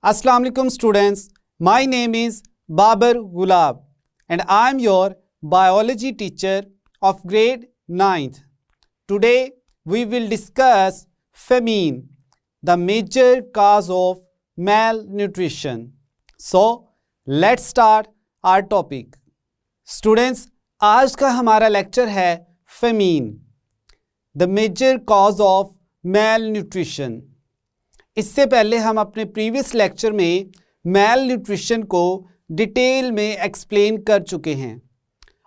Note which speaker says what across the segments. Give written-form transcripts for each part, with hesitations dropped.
Speaker 1: Assalamu alaikum students. My name is Babar Gulab and I am your biology teacher of grade 9th. Today we will discuss famine, the major cause of malnutrition. So let's start our topic. Students, आज का हमारा lecture है famine, the major cause of malnutrition. इससे पहले हम अपने previous lecture में mail nutrition को डिटेल में एक्सप्लेन कर चुके हैं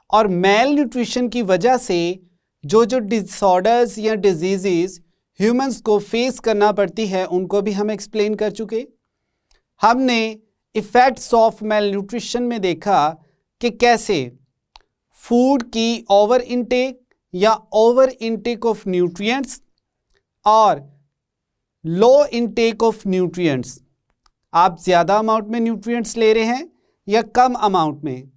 Speaker 1: और मेल न्यूट्रिशन की वजह से जो डिसऑर्डर्स या डिजीज़ ह्यूमंस को फेस करना पड़ती है उनको भी हम एक्सप्लेन कर चुके। हमने इफ़ेक्ट्स ऑफ मेल न्यूट्रिशन में देखा कि कैसे फूड की ओवर इनटेक या ओवर इनटेक ऑफ न्यूट्रिएंट्स और लो इनटेक ऑफ न्यूट्रिएंट्स, आप ज़्यादा अमाउंट में न्यूट्रिएंट्स ले रहे हैं या कम अमाउंट में,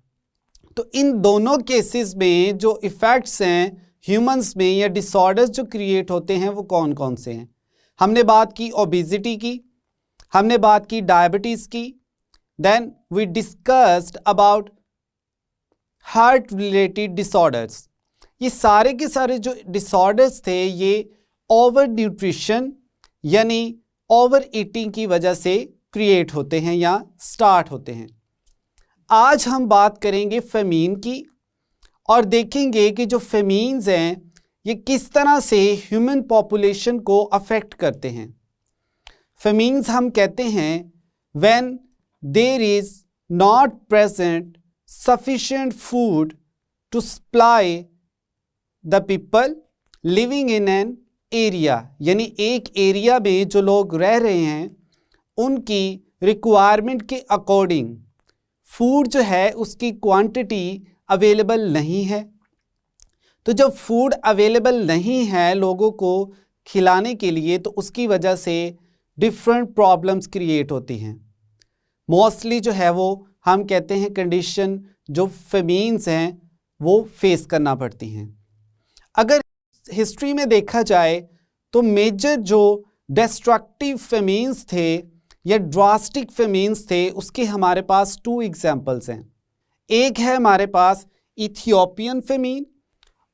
Speaker 1: तो इन दोनों केसेस में जो इफ़ेक्ट्स हैं ह्यूमंस में या डिसऑर्डर्स जो क्रिएट होते हैं वो कौन कौन से हैं। हमने बात की ओबेसिटी की, हमने बात की डायबिटीज़ की, then we discussed about heart related disorders. ये सारे के सारे जो डिसऑर्डर्स थे ये ओवर न्यूट्रिशन यानी ओवर ईटिंग की वजह से क्रिएट होते हैं या स्टार्ट होते हैं। आज हम बात करेंगे फेमीन की और देखेंगे कि जो फेमीन्स हैं ये किस तरह से ह्यूमन पॉपुलेशन को अफेक्ट करते हैं। फेमीन्स हम कहते हैं when there is not present sufficient food to supply the people living in an area, यानी एक एरिया में जो लोग रह रहे हैं उनकी रिक्वायरमेंट के अकॉर्डिंग फूड जो है उसकी क्वांटिटी अवेलेबल नहीं है। तो जब फूड अवेलेबल नहीं है लोगों को खिलाने के लिए तो उसकी वजह से डिफरेंट प्रॉब्लम्स क्रिएट होती हैं। मोस्टली जो है वो हम कहते हैं कंडीशन जो फेमीन्स हैं वो फेस करना पड़ती हैं। अगर हिस्ट्री में देखा जाए तो मेजर जो डिस्ट्रक्टिव फेमीन्स थे या ड्रास्टिक फेमीन्स थे उसके हमारे पास 2 एग्जाम्पल्स हैं। एक है हमारे पास इथियोपियन फेमीन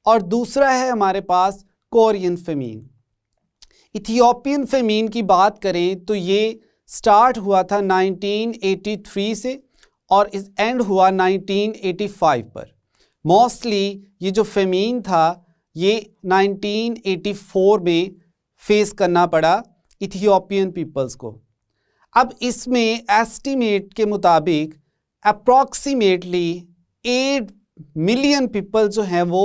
Speaker 1: और दूसरा है हमारे पास कोरियन फेमीन। इथियोपियन फेमीन की बात करें तो ये स्टार्ट हुआ था 1983 से और इस एंड हुआ 1985 पर। मोस्टली ये जो फेमीन था ये 1984 में फेस करना पड़ा इथियोपियन पीपल्स को। अब इसमें एस्टिमेट के मुताबिक अप्रॉक्सीमेटली 8 मिलियन पीपल जो हैं वो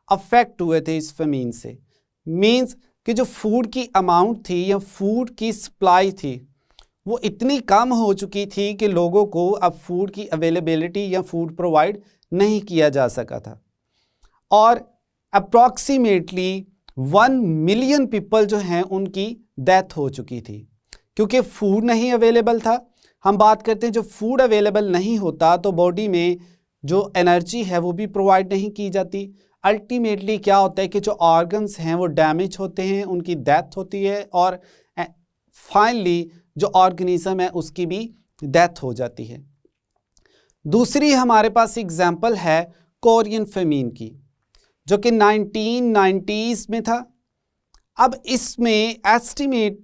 Speaker 1: अफेक्ट हुए थे इस फेमीन से। मींस कि जो फूड की अमाउंट थी या फूड की सप्लाई थी वो इतनी कम हो चुकी थी कि लोगों को अब फूड की अवेलेबिलिटी या फूड प्रोवाइड नहीं किया जा सका था और अप्रॉक्सीमेटली 1 मिलियन पीपल जो हैं उनकी डेथ हो चुकी थी क्योंकि फूड नहीं अवेलेबल था। हम बात करते हैं जो फूड अवेलेबल नहीं होता तो बॉडी में जो एनर्जी है वो भी प्रोवाइड नहीं की जाती। अल्टीमेटली क्या होता है कि जो ऑर्गन्स हैं वो डैमेज होते हैं, उनकी डेथ होती है और फाइनली जो ऑर्गेनिज्म है उसकी भी डेथ हो जाती है। दूसरी हमारे पास एग्जाम्पल है कोरियन फेमीन की जो कि 1990s में था। अब इसमें एस्टिमेट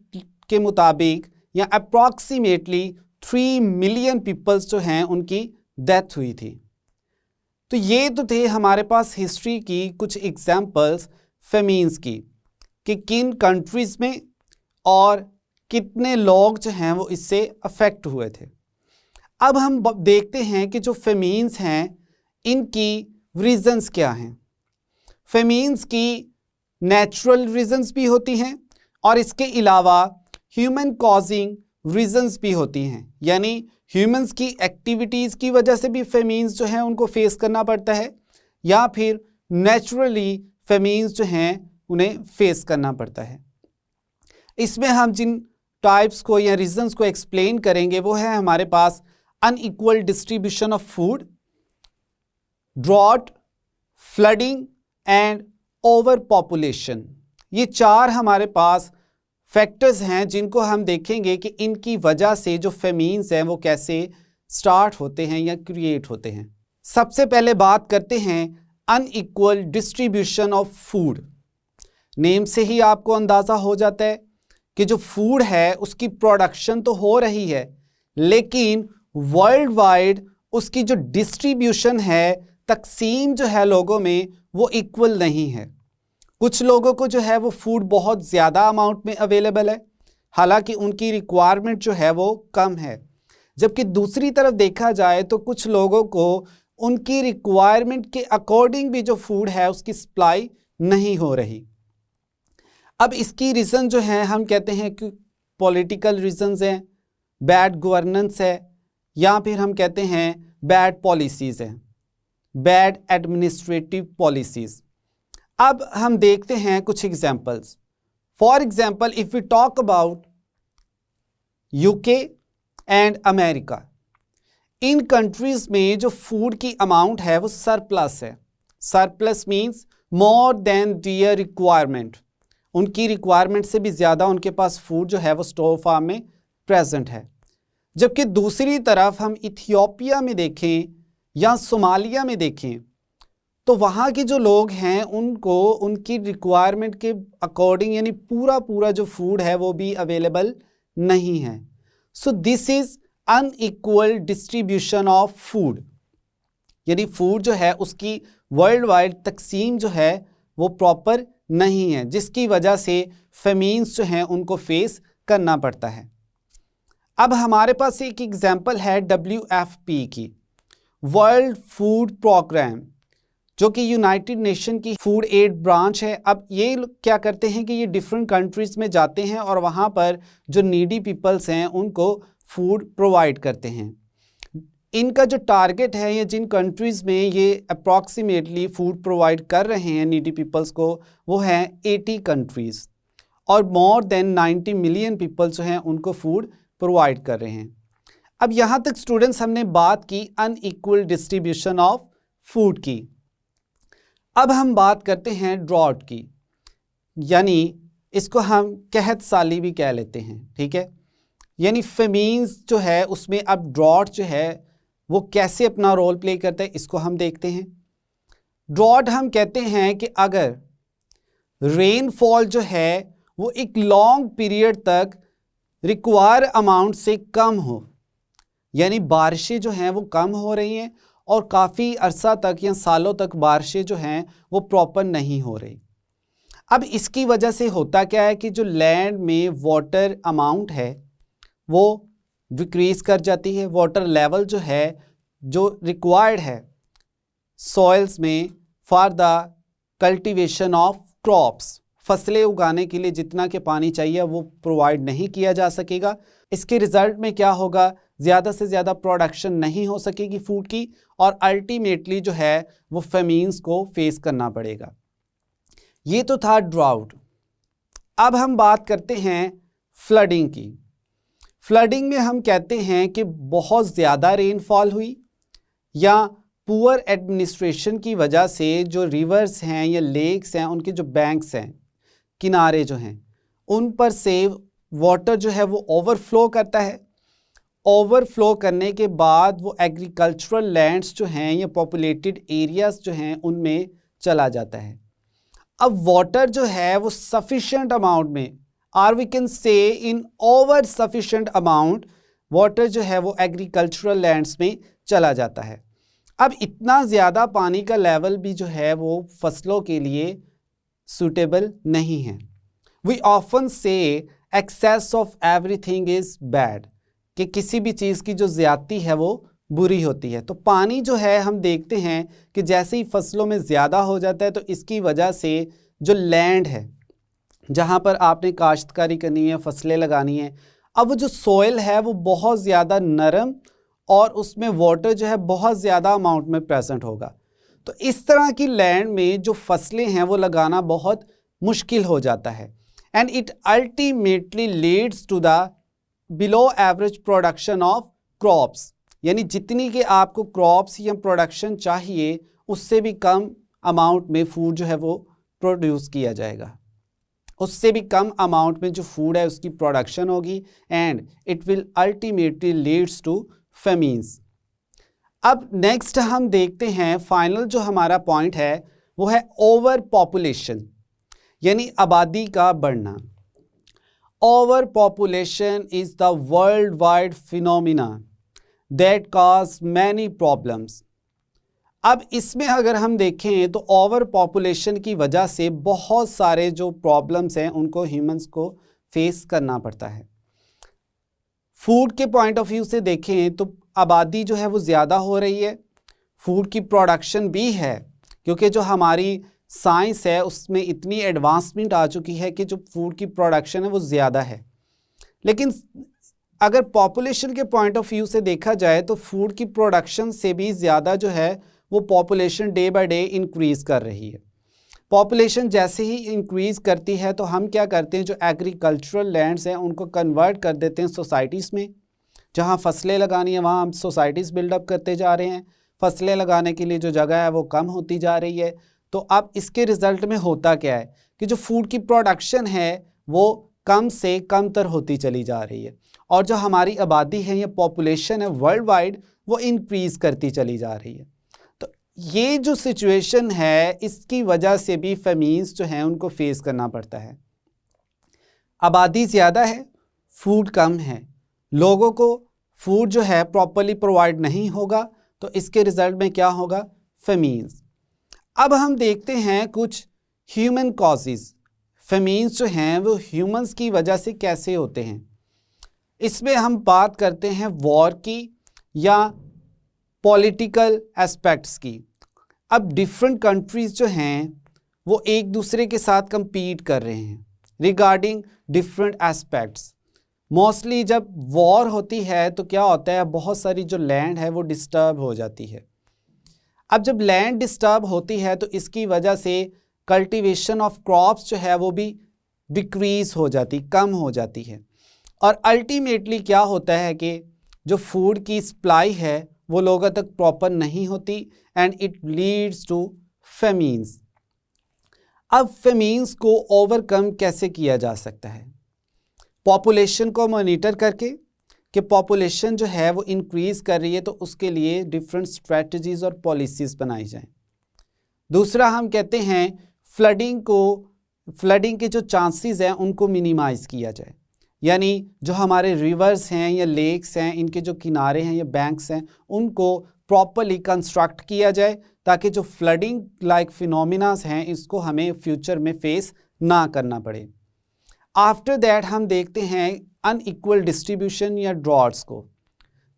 Speaker 1: के मुताबिक या अप्रॉक्सीमेटली 3 मिलियन पीपल्स जो हैं उनकी डेथ हुई थी। तो ये तो थे हमारे पास हिस्ट्री की कुछ एग्जाम्पल्स फेमीन्स की कि किन कंट्रीज़ में और कितने लोग जो हैं वो इससे अफेक्ट हुए थे। अब हम देखते हैं कि जो फेमीन्स हैं इनकी रीज़न्स क्या हैं। फेमीन्स की नेचुरल रीज़न्स भी होती हैं और इसके अलावा ह्यूमन कॉजिंग रीज़न्स भी होती हैं, यानी ह्यूमंस की एक्टिविटीज़ की वजह से भी फेमीन्स जो हैं उनको फेस करना पड़ता है या फिर नेचुरली फेमीन्स जो हैं उन्हें फेस करना पड़ता है। इसमें हम जिन टाइप्स को या रीज़न्स को एक्सप्लेन करेंगे वो है हमारे पास unequal distribution of food, drought, flooding and overpopulation. ये 4 हमारे पास फैक्टर्स हैं जिनको हम देखेंगे कि इनकी वजह से जो फेमीन्स हैं वो कैसे स्टार्ट होते हैं या क्रिएट होते हैं। सबसे पहले बात करते हैं unequal distribution of food. Name से ही आपको अंदाज़ा हो जाता है कि जो फूड है उसकी प्रोडक्शन तो हो रही है, लेकिन वर्ल्ड वाइड उसकी जो डिस्ट्रीब्यूशन है, तकसीम जो है लोगों में, वो इक्वल नहीं है। कुछ लोगों को जो है वो फूड बहुत ज़्यादा अमाउंट में अवेलेबल है, हालांकि उनकी रिक्वायरमेंट जो है वो कम है। जबकि दूसरी तरफ देखा जाए तो कुछ लोगों को उनकी रिक्वायरमेंट के अकॉर्डिंग भी जो फूड है उसकी सप्लाई नहीं हो रही। अब इसकी रीज़न जो है हम कहते हैं कि पॉलिटिकल रीजंस हैं, बैड गवर्नेंस है, या फिर हम कहते हैं बैड पॉलिसीज़ हैं, बैड एडमिनिस्ट्रेटिव पॉलिसीज़। अब हम देखते हैं कुछ examples. For example if we talk about UK and America, इन कंट्रीज़ में जो फूड की अमाउंट है वो सरप्लस है। Surplus means more than their requirement, उनकी रिक्वायरमेंट से भी ज़्यादा उनके पास फूड जो है वो स्टोर फार्म में प्रेजेंट है। जबकि दूसरी तरफ हम इथियोपिया में देखें या सोमालिया में देखें तो वहाँ के जो लोग हैं उनको उनकी रिक्वायरमेंट के अकॉर्डिंग यानी पूरा जो फूड है वो भी अवेलेबल नहीं है। So this is unequal distribution of food, यानी फूड जो है उसकी वर्ल्ड वाइड तकसीम जो है वो प्रॉपर नहीं है, जिसकी वजह से फेमीन्स जो हैं उनको फेस करना पड़ता है। अब हमारे पास एक एग्जांपल है WFP की, वर्ल्ड फूड प्रोग्राम, जो कि यूनाइटेड नेशन की फूड एड ब्रांच है। अब ये क्या करते हैं कि ये डिफरेंट कंट्रीज़ में जाते हैं और वहाँ पर जो नीडी पीपल्स हैं उनको फूड प्रोवाइड करते हैं। इनका जो टारगेट है या जिन कंट्रीज़ में ये अप्रॉक्सीमेटली फूड प्रोवाइड कर रहे हैं नीडी पीपल्स को, वो हैं 80 कंट्रीज़, और मोर देन 90 मिलियन पीपल जो हैं उनको फूड प्रोवाइड कर रहे हैं। अब यहाँ तक स्टूडेंट्स हमने बात की अनइक्वल डिस्ट्रीब्यूशन ऑफ फूड की। अब हम बात करते हैं ड्रॉट की, यानी इसको हम कहत साली भी कह लेते हैं, ठीक है। यानी फेमीन्स जो है उसमें अब ड्रॉट जो है वो कैसे अपना रोल प्ले करता है इसको हम देखते हैं। ड्रॉट हम कहते हैं कि अगर रेनफॉल जो है वो एक लॉन्ग पीरियड तक रिक्वायर अमाउंट से कम हो, यानी बारिशें जो हैं वो कम हो रही हैं और काफ़ी अरसा तक या सालों तक बारिशें जो हैं वो प्रॉपर नहीं हो रही। अब इसकी वजह से होता क्या है कि जो लैंड में वाटर अमाउंट है वो डिक्रीज़ कर जाती है। वाटर लेवल जो है जो रिक्वायर्ड है सॉइल्स में for the cultivation of crops, फसलें उगाने के लिए जितना के पानी चाहिए वो प्रोवाइड नहीं किया जा सकेगा। इसके रिज़ल्ट में क्या होगा, ज़्यादा से ज़्यादा प्रोडक्शन नहीं हो सकेगी फूड की, और अल्टीमेटली जो है वो फेमीन्स को फेस करना पड़ेगा। ये तो था ड्राउट। अब हम बात करते हैं फ्लडिंग की। फ्लडिंग में हम कहते हैं कि बहुत ज़्यादा रेनफॉल हुई या पुअर एडमिनिस्ट्रेशन की वजह से जो रिवर्स हैं या लेक्स हैं उनके जो बैंक्स हैं, किनारे जो हैं, उन पर से वाटर जो है वो ओवरफ्लो करता है। ओवरफ्लो करने के बाद वो एग्रीकल्चरल लैंड्स जो हैं या पॉपुलेटेड एरियाज़ जो हैं उनमें चला जाता है। अब वाटर जो है वो सफिशेंट अमाउंट में, or we can say in over sufficient amount, water जो है वो एग्रीकल्चरल लैंड्स में चला जाता है। अब इतना ज़्यादा पानी का लेवल भी जो है वो फसलों के लिए सूटेबल नहीं है। We often say excess of everything is bad, कि किसी भी चीज़ की जो ज़्यादती है वो बुरी होती है। तो पानी जो है हम देखते हैं कि जैसे ही फसलों में ज़्यादा हो जाता है तो इसकी वजह से जो लैंड है जहाँ पर आपने काश्तकारी करनी है, फसलें लगानी है, अब वो जो सॉइल है वो बहुत ज़्यादा नरम और उसमें वाटर जो है बहुत ज़्यादा अमाउंट में प्रेजेंट होगा। तो इस तरह की लैंड में जो फसलें हैं वो लगाना बहुत मुश्किल हो जाता है, and it ultimately leads to the below average production of crops, यानी जितनी कि आपको क्रॉप्स या प्रोडक्शन चाहिए उससे भी कम अमाउंट में फूड जो है वो प्रोड्यूस किया जाएगा। उससे भी कम अमाउंट में जो फूड है उसकी प्रोडक्शन होगी and it will ultimately leads to famines. अब नेक्स्ट हम देखते हैं फाइनल जो हमारा पॉइंट है वो है ओवर पॉपुलेशन, यानी आबादी का बढ़ना। Over population is the world wide phenomena that cause many problems. अब इसमें अगर हम देखें तो ओवर पॉपुलेशन की वजह से बहुत सारे जो प्रॉब्लम्स हैं उनको ह्यूमंस को फेस करना पड़ता है। फूड के पॉइंट ऑफ व्यू से देखें तो आबादी जो है वो ज़्यादा हो रही है, फूड की प्रोडक्शन भी है क्योंकि जो हमारी साइंस है उसमें इतनी एडवांसमेंट आ चुकी है कि जो फूड की प्रोडक्शन है वो ज़्यादा है। लेकिन अगर पॉपुलेशन के पॉइंट ऑफ व्यू से देखा जाए तो फूड की प्रोडक्शन से भी ज़्यादा जो है वो population day by day increase कर रही है। पॉपुलेशन जैसे ही इंक्रीज़ करती है तो हम क्या करते हैं, जो एग्रीकल्चरल लैंड्स हैं उनको कन्वर्ट कर देते हैं सोसाइटीज़ में। जहाँ फसलें लगानी है वहाँ हम सोसाइटीज़ बिल्डअप करते जा रहे हैं, फसलें लगाने के लिए जो जगह है वो कम होती जा रही है। तो अब इसके रिज़ल्ट में होता क्या है कि जो फूड की प्रोडक्शन है वो कम से कम तर होती चली जा रही है और जो हमारी आबादी है या पॉपुलेशन है वर्ल्ड वाइड वो इंक्रीज़ करती चली जा रही है। तो ये जो सिचुएशन है इसकी वजह से भी फेमीन्स जो हैं उनको फेस करना पड़ता है। आबादी ज़्यादा है, फूड कम है, लोगों को फूड जो है प्रॉपरली प्रोवाइड नहीं होगा तो इसके रिज़ल्ट में क्या होगा, फेमीन्स। अब हम देखते हैं कुछ ह्यूमन कॉजेज़, फेमीन्स जो हैं वो ह्यूमंस की वजह से कैसे होते हैं। इसमें हम बात करते हैं वॉर की या पॉलिटिकल एस्पेक्ट्स की। अब डिफरेंट कंट्रीज़ जो हैं वो एक दूसरे के साथ compete कर रहे हैं रिगार्डिंग डिफरेंट एस्पेक्ट्स। मोस्टली जब वॉर होती है तो क्या होता है, बहुत सारी जो लैंड है वो डिस्टर्ब हो जाती है। अब जब लैंड डिस्टर्ब होती है तो इसकी वजह से कल्टीवेशन ऑफ क्रॉप्स जो है वो भी डिक्रीज़ हो जाती, कम हो जाती है और अल्टीमेटली क्या होता है कि जो फूड की सप्लाई है वो लोगों तक प्रॉपर नहीं होती and it leads to famines. अब फेमीन्स को ओवरकम कैसे किया जा सकता है, पॉपुलेशन को मॉनिटर करके कि पॉपुलेशन जो है वो इंक्रीज़ कर रही है तो उसके लिए डिफरेंट स्ट्रेटजीज़ और पॉलिसीज़ बनाई जाएं। दूसरा हम कहते हैं फ्लडिंग के जो चांसेस हैं उनको मिनिमाइज़ किया जाए, यानी जो हमारे रिवर्स हैं या लेक्स हैं इनके जो किनारे हैं या बैंक्स हैं उनको प्रॉपरली कंस्ट्रक्ट किया जाए ताकि जो फ्लडिंग लाइक फिनोमिनास हैं इसको हमें फ्यूचर में फेस ना करना पड़े। आफ्टर दैट हम देखते हैं अनइक्वल डिस्ट्रीब्यूशन या ड्रॉट्स को।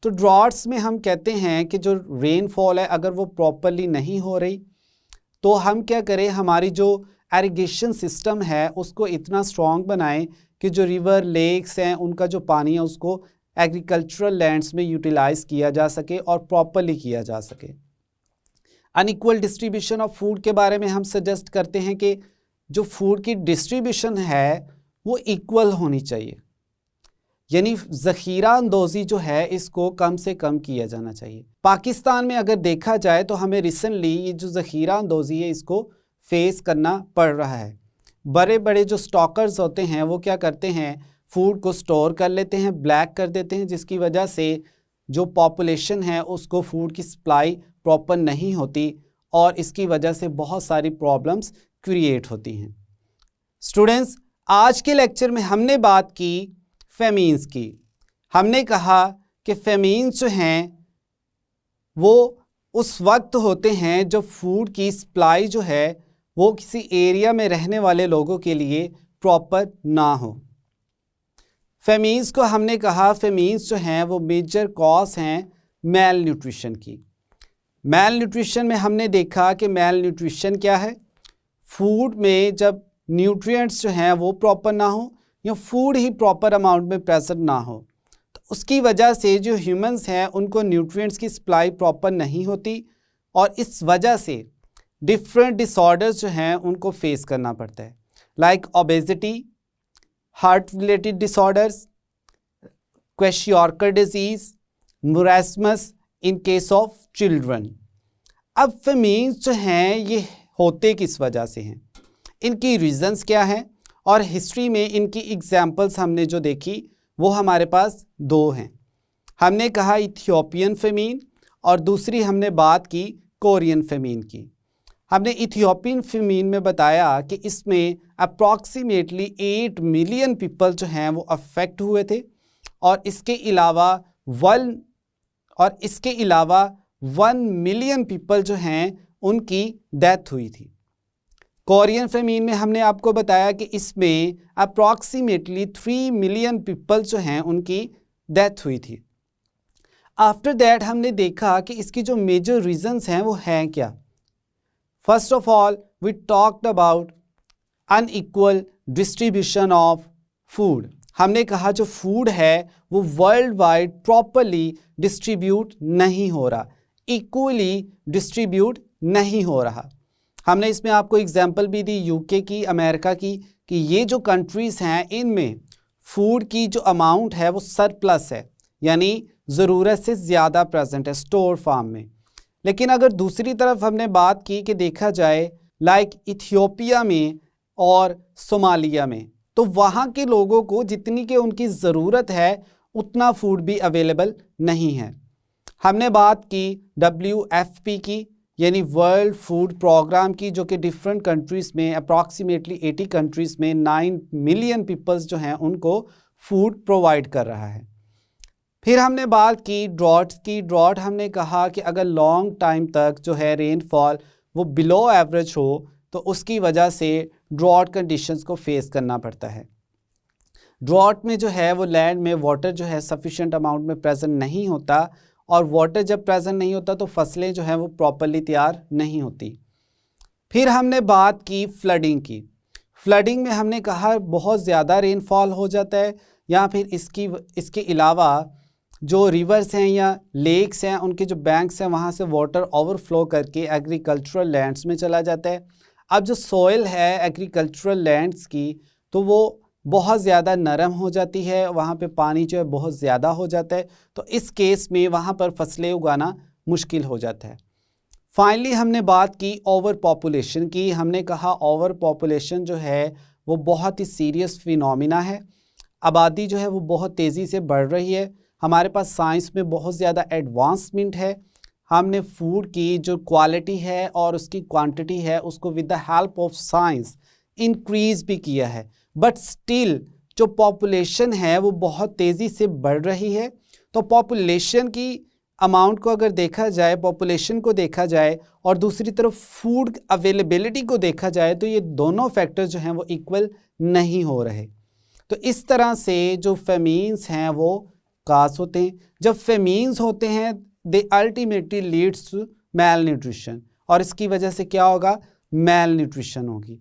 Speaker 1: तो ड्रॉट्स में हम कहते हैं कि जो रेनफॉल है अगर वो प्रॉपरली नहीं हो रही तो हम क्या करें, हमारी जो एरिगेशन सिस्टम है उसको इतना स्ट्रॉन्ग बनाएं कि जो रिवर लेक्स हैं उनका जो पानी है उसको एग्रीकल्चरल लैंड्स में यूटिलाइज़ किया जा सके और प्रॉपरली किया जा सके। अनइक्वल डिस्ट्रीब्यूशन ऑफ फूड के बारे में हम सजेस्ट करते हैं कि जो फूड की डिस्ट्रीब्यूशन है वो इक्वल होनी चाहिए, यानी ज़ख़ीरा अंदोज़ी जो है इसको कम से कम किया जाना चाहिए। पाकिस्तान में अगर देखा जाए तो हमें रिसेंटली ये जो ज़ख़ीरा अंदोज़ी है इसको फेस करना पड़ रहा है। बड़े बड़े जो स्टॉकर्स होते हैं वो क्या करते हैं, फूड को स्टोर कर लेते हैं, ब्लैक कर देते हैं, जिसकी वजह से जो पॉपुलेशन है उसको फूड की सप्लाई प्रॉपर नहीं होती और इसकी वजह से बहुत सारी प्रॉब्लम्स क्रिएट होती हैं। स्टूडेंट्स, आज के लेक्चर में हमने बात की फेमीन्स की। हमने कहा कि फेमीन्स जो हैं वो उस वक्त होते हैं जब फूड की सप्लाई जो है वो किसी एरिया में रहने वाले लोगों के लिए प्रॉपर ना हो। फेमीन्स को हमने कहा फेमीन्स जो हैं वो मेजर कॉज हैं मेल न्यूट्रिशन की। मेल न्यूट्रिशन में हमने देखा कि मेल न्यूट्रिशन क्या है, फूड में जब न्यूट्रिएंट्स जो हैं वो प्रॉपर ना हो या फूड ही प्रॉपर अमाउंट में प्रेजेंट ना हो तो उसकी वजह से जो ह्यूमंस हैं उनको न्यूट्रिएंट्स की सप्लाई प्रॉपर नहीं होती और इस वजह से डिफरेंट डिसऑर्डर्स जो हैं उनको फेस करना पड़ता है, like obesity, heart related disorders, kwashiorkor disease, marasmus in case of children. अब फेमीन्स जो हैं ये होते किस वजह से हैं, इनकी रीज़न्स क्या हैं और हिस्ट्री में इनकी एग्जाम्पल्स हमने जो देखी वो हमारे पास दो हैं। हमने कहा इथियोपियन फेमीन और दूसरी हमने बात की कोरियन फेमीन की। हमने इथियोपियन फेमीन में बताया कि इसमें अप्रॉक्सीमेटली 8 मिलियन पीपल जो हैं वो अफेक्ट हुए थे और इसके अलावा 1 मिलियन पीपल जो हैं उनकी डेथ हुई थी। कोरियन फेमीन में हमने आपको बताया कि इसमें अप्रॉक्सीमेटली 3 मिलियन पीपल जो हैं उनकी डेथ हुई थी। आफ्टर दैट हमने देखा कि इसकी जो मेजर रीजंस हैं वो हैं क्या। First of all we talked about unequal distribution of food. हमने कहा जो फूड है वो वर्ल्ड वाइड प्रॉपरली डिस्ट्रीब्यूट नहीं हो रहा, इक्वली डिस्ट्रीब्यूट नहीं हो रहा। हमने इसमें आपको एग्जांपल भी दी यूके की, अमेरिका की, कि ये जो कंट्रीज़ हैं इनमें फूड की जो अमाउंट है वो सरप्लस है, यानी ज़रूरत से ज़्यादा प्रेजेंट है स्टोर फार्म में। लेकिन अगर दूसरी तरफ हमने बात की कि देखा जाए लाइक इथियोपिया में और सोमालिया में, तो वहाँ के लोगों को जितनी के उनकी ज़रूरत है उतना फूड भी अवेलेबल नहीं है। हमने बात की WFP की, यानी वर्ल्ड फूड प्रोग्राम की, जो कि डिफरेंट कंट्रीज़ में अप्रॉक्सीमेटली 80 कंट्रीज़ में 9 मिलियन पीपल्स जो हैं उनको फूड प्रोवाइड कर रहा है। फिर हमने बात की ड्रॉट्स की। ड्रॉट हमने कहा कि अगर लॉन्ग टाइम तक जो है रेनफॉल वो बिलो एवरेज हो तो उसकी वजह से ड्रॉट कंडीशंस को फेस करना पड़ता है। ड्रॉट में जो है वो लैंड में वाटर जो है सफिशिएंट अमाउंट में प्रेजेंट नहीं होता, और वाटर जब प्रेजेंट नहीं होता तो फसलें जो हैं वो प्रॉपरली तैयार नहीं होती। फिर हमने बात की फ्लडिंग की। फ्लडिंग में हमने कहा बहुत ज़्यादा रेनफॉल हो जाता है, या फिर इसके अलावा जो रिवर्स हैं या लेक्स हैं उनके जो बैंक्स हैं वहाँ से वाटर ओवरफ्लो करके एग्रीकल्चरल लैंड्स में चला जाता है। अब जो सॉइल है एग्रीकल्चरल लैंड्स की तो वो बहुत ज़्यादा नरम हो जाती है, वहाँ पे पानी जो है बहुत ज़्यादा हो जाता है, तो इस केस में वहाँ पर फसलें उगाना मुश्किल हो जाता है। फाइनली हमने बात की ओवर पॉपुलेशन की। हमने कहा ओवर पॉपुलेशन जो है वो बहुत ही सीरियस फिनोमिना है। आबादी जो है वो बहुत तेज़ी से बढ़ रही है। हमारे पास साइंस में बहुत ज़्यादा एडवांसमेंट है। हमने फूड की जो क्वालिटी है और उसकी क्वांटिटी है उसको with the help of science increase भी किया है, बट स्टिल जो पॉपुलेशन है वो बहुत तेज़ी से बढ़ रही है। तो पॉपुलेशन की अमाउंट को अगर देखा जाए, पॉपुलेशन को देखा जाए और दूसरी तरफ फूड अवेलेबिलिटी को देखा जाए, तो ये दोनों फैक्टर्स जो हैं वो इक्वल नहीं हो रहे। तो इस तरह से जो फेमीन्स हैं वो काज होते हैं। जब फेमीन्स होते हैं they ultimately leads to malnutrition, और इसकी वजह से क्या होगा, मैल न्यूट्रिशन होगी।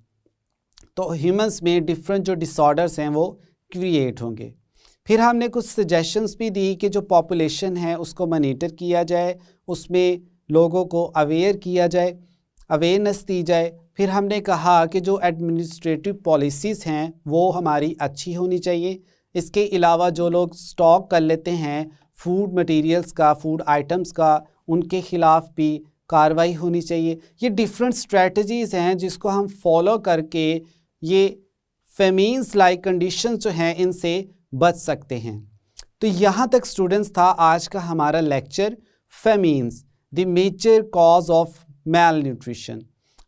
Speaker 1: तो ह्यूमंस में डिफरेंट जो डिसऑर्डर्स हैं वो क्रिएट होंगे। फिर हमने कुछ सजेशंस भी दी कि जो पॉपुलेशन है उसको मॉनिटर किया जाए, उसमें लोगों को अवेयर किया जाए, अवेयरनेस दी जाए। फिर हमने कहा कि जो एडमिनिस्ट्रेटिव पॉलिसीज़ हैं वो हमारी अच्छी होनी चाहिए। इसके अलावा जो लोग स्टॉक कर लेते हैं फूड मटेरियल्स का, फूड आइटम्स का, उनके ख़िलाफ़ भी कार्रवाई होनी चाहिए। ये डिफरेंट स्ट्रेटजीज़ हैं जिसको हम फॉलो करके ये फेमीन्स लाइक कंडीशंस जो हैं इनसे बच सकते हैं। तो यहाँ तक स्टूडेंट्स था आज का हमारा lecture, famines the major cause of malnutrition.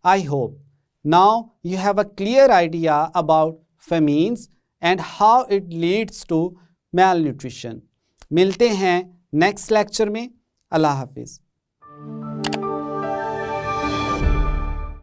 Speaker 1: I hope now you have a clear idea about famines and how it leads to malnutrition। मिलते हैं नेक्स्ट लेक्चर में। अल्लाह हाफिज़।